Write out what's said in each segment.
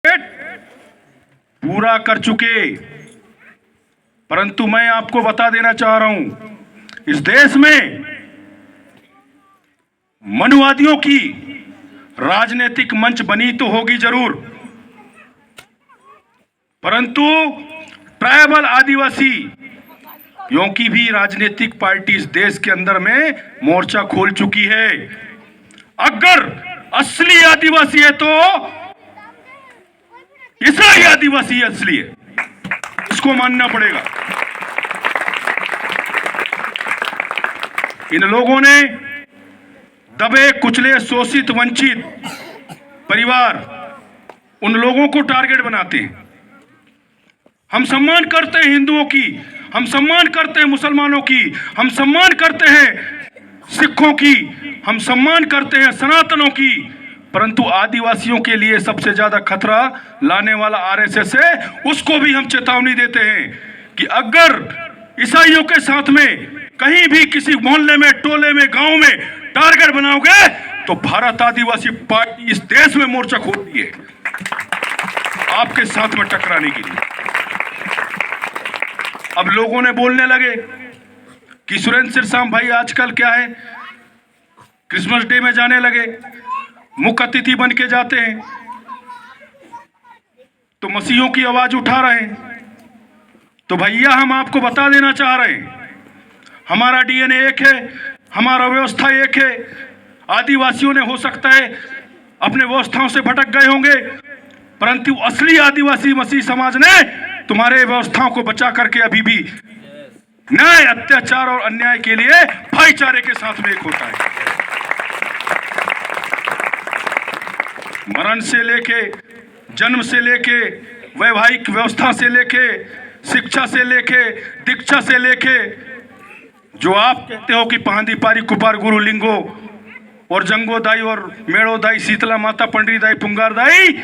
पूरा कर चुके। परंतु मैं आपको बता देना चाह रहा हूं, इस देश में मनुवादियों की राजनीतिक मंच बनी तो होगी जरूर, परंतु ट्राइबल आदिवासियों की भी राजनीतिक पार्टी इस देश के अंदर में मोर्चा खोल चुकी है। अगर असली आदिवासी है तो ईसाई आदिवासी असली है, इसको मानना पड़ेगा। इन लोगों ने दबे कुचले शोषित वंचित परिवार, उन लोगों को टारगेट बनाते हैं। हम सम्मान करते हैं हिंदुओं की, हम सम्मान करते हैं मुसलमानों की, हम सम्मान करते हैं सिखों की, हम सम्मान करते हैं सनातनों की, परंतु आदिवासियों के लिए सबसे ज्यादा खतरा लाने वाला आरएसएस है। उसको भी हम चेतावनी देते हैं कि अगर ईसाइयों के साथ में कहीं भी किसी मोहल्ले में, टोले में, गांव में टारगेट बनाओगे तो भारत आदिवासी पार्टी इस देश में मोर्चा खोलती है आपके साथ में टकराने के लिए। अब लोगों ने बोलने लगे कि सुरेंद्र सिरसाम भाई आजकल क्या है, क्रिसमस डे में जाने लगे, मुख्य अतिथि बन के जाते हैं, तो मसीहों की आवाज उठा रहे हैं। तो भैया हम आपको बता देना चाह रहे हैं, हमारा डीएनए एक है, हमारा व्यवस्था एक है। आदिवासियों ने हो सकता है अपने व्यवस्थाओं से भटक गए होंगे, परंतु असली आदिवासी मसीह समाज ने तुम्हारे व्यवस्थाओं को बचा करके अभी भी न्याय, अत्याचार और अन्याय के लिए भाईचारे के साथ में एक होता है। मरण से लेके, जन्म से लेके, वैवाहिक व्यवस्था से लेके, शिक्षा से लेके, दीक्षा से लेके, जो आप कहते हो कि पहांदी पारी कुपार गुरु लिंगो और जंगो दाई और मेड़ो दाई, शीतला माता, पंडरी दाई, पुंगार दाई,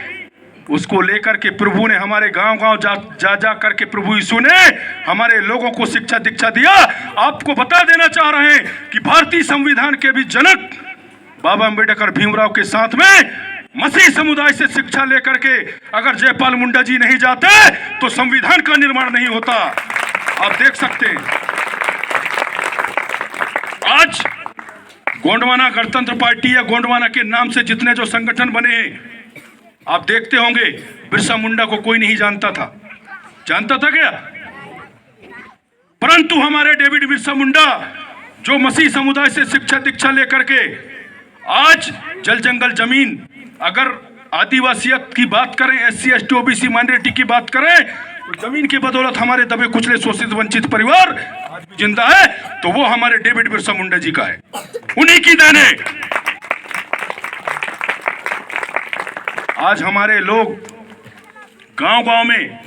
उसको लेकर के प्रभु ने हमारे गांव-गांव जा करके प्रभु यीशु ने हमारे लोगों को शिक्षा दीक्षा दिया। आपको बता देना चाह रहे हैं कि भारतीय संविधान के भी जनक बाबा अंबेडकर भीमराव के साथ में मसीह समुदाय से शिक्षा लेकर के अगर जयपाल मुंडा जी नहीं जाते तो संविधान का निर्माण नहीं होता। आप देख सकते हैं आज गोंडवाना गणतंत्र पार्टी या गोंडवाना के नाम से जितने जो संगठन बने हैं, आप देखते होंगे बिरसा मुंडा को कोई नहीं जानता था। जानता था क्या? परंतु हमारे डेविड बिरसा मुंडा जो मसीह समुदाय से शिक्षा दीक्षा लेकर के आज जल जंगल जमीन, अगर आदिवासियत की बात करें, एससी एसटी ओबीसी माइनॉरिटी की बात करें, तो जमीन की बदौलत हमारे दबे कुचले शोषित वंचित परिवार आज भी जिंदा है, तो वो हमारे डेविड बिरसा मुंडा जी का है, उन्हीं की देन है। आज हमारे लोग गांव-गांव में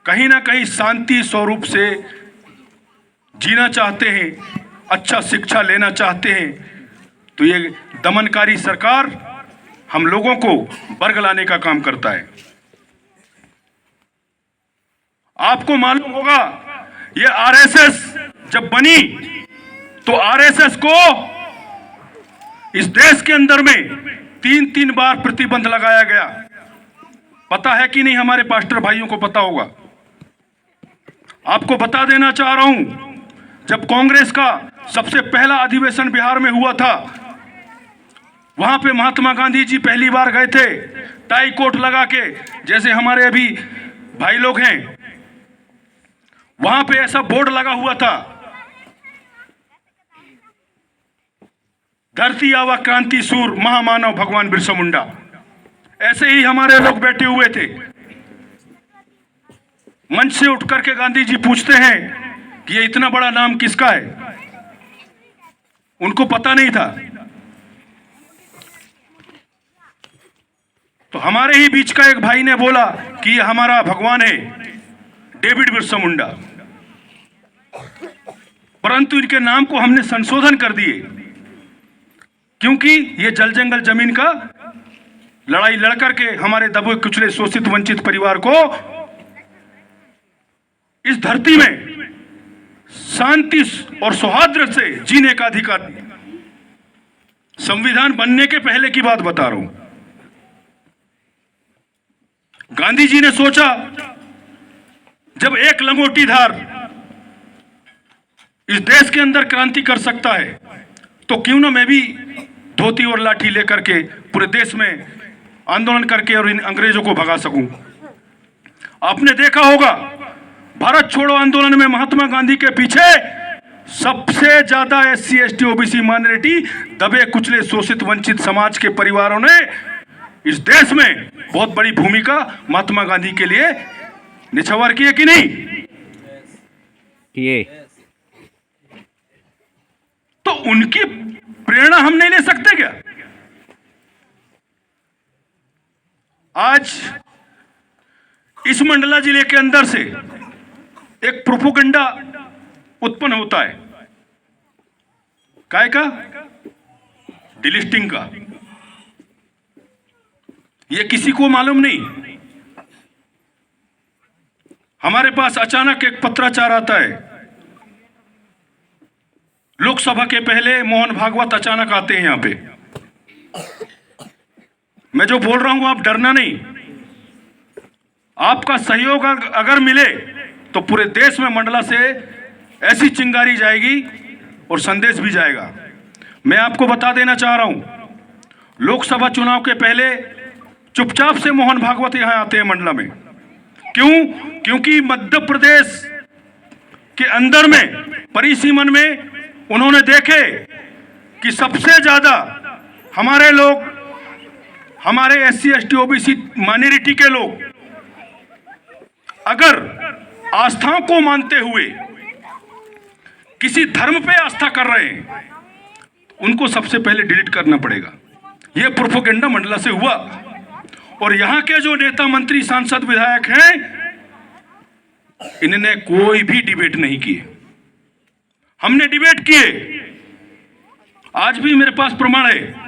कहीं ना कहीं शांति स्वरूप से जीना चाहते हैं, अच्छा शिक्षा लेना चाहते हैं, तो ये दमनकारी सरकार हम लोगों को वर्ग लाने का काम करता है। आपको मालूम होगा ये आरएसएस जब बनी तो आरएसएस को इस देश के अंदर में 3 बार प्रतिबंध लगाया गया। पता है कि नहीं? हमारे पास्टर भाइयों को पता होगा। आपको बता देना चाह रहा हूं, जब कांग्रेस का सबसे पहला अधिवेशन बिहार में हुआ था, वहां पे महात्मा गांधी जी पहली बार गए थे टाई कोट लगा के, जैसे हमारे अभी भाई लोग हैं। वहां पे ऐसा बोर्ड लगा हुआ था, धरती आवा क्रांति सूर महामानव भगवान बिरसा मुंडा। ऐसे ही हमारे लोग बैठे हुए थे। मंच से उठ करके गांधी जी पूछते हैं कि ये इतना बड़ा नाम किसका है? उनको पता नहीं था। तो हमारे ही बीच का एक भाई ने बोला कि ये हमारा भगवान है डेविड बिरसा मुंडा, परंतु इनके नाम को हमने संशोधन कर दिए, क्योंकि ये जल जंगल जमीन का लड़ाई लड़ करके हमारे दबे कुचले शोषित वंचित परिवार को इस धरती में शांति और सौहार्द से जीने का अधिकार दिया। संविधान बनने के पहले की बात बता रहा हूं। गांधी जी ने सोचा जब एक लंगोटीधार इस देश के अंदर क्रांति कर सकता है तो क्यों ना मैं भी धोती और लाठी लेकर के पूरे देश में आंदोलन करके और इन अंग्रेजों को भगा सकूं। आपने देखा होगा भारत छोड़ो आंदोलन में महात्मा गांधी के पीछे सबसे ज्यादा SC ST OBC माइनॉरिटी, दबे कुचले शोषित वंचित समाज के परिवारों ने इस देश में बहुत बड़ी भूमिका महात्मा गांधी के लिए निछावर की है कि नहीं? ये तो उनकी प्रेरणा हम नहीं ले सकते क्या? आज इस मंडला जिले के अंदर से एक प्रोपोगंडा उत्पन्न होता है, काय का? डिलिस्टिंग का। यह किसी को मालूम नहीं। हमारे पास अचानक एक पत्राचार आता है, लोकसभा के पहले मोहन भागवत अचानक आते हैं यहां पे। मैं जो बोल रहा हूं आप डरना नहीं, आपका सहयोग अगर मिले तो पूरे देश में मंडला से ऐसी चिंगारी जाएगी और संदेश भी जाएगा। मैं आपको बता देना चाह रहा हूं, लोकसभा चुनाव के पहले चुपचाप से मोहन भागवत यहां आते हैं मंडला में। क्यों? क्योंकि मध्य प्रदेश के अंदर में परिसीमन में उन्होंने देखे कि सबसे ज्यादा हमारे लोग, हमारे SC ST OBC माइनॉरिटी के लोग अगर आस्थाओं को मानते हुए किसी धर्म पे आस्था कर रहे हैं, उनको सबसे पहले डिलीट करना पड़ेगा। यह प्रोपोगंडा मंडला से हुआ और यहां के जो नेता मंत्री सांसद विधायक हैं, इन्होंने कोई भी डिबेट नहीं किए। हमने डिबेट किए, आज भी मेरे पास प्रमाण है।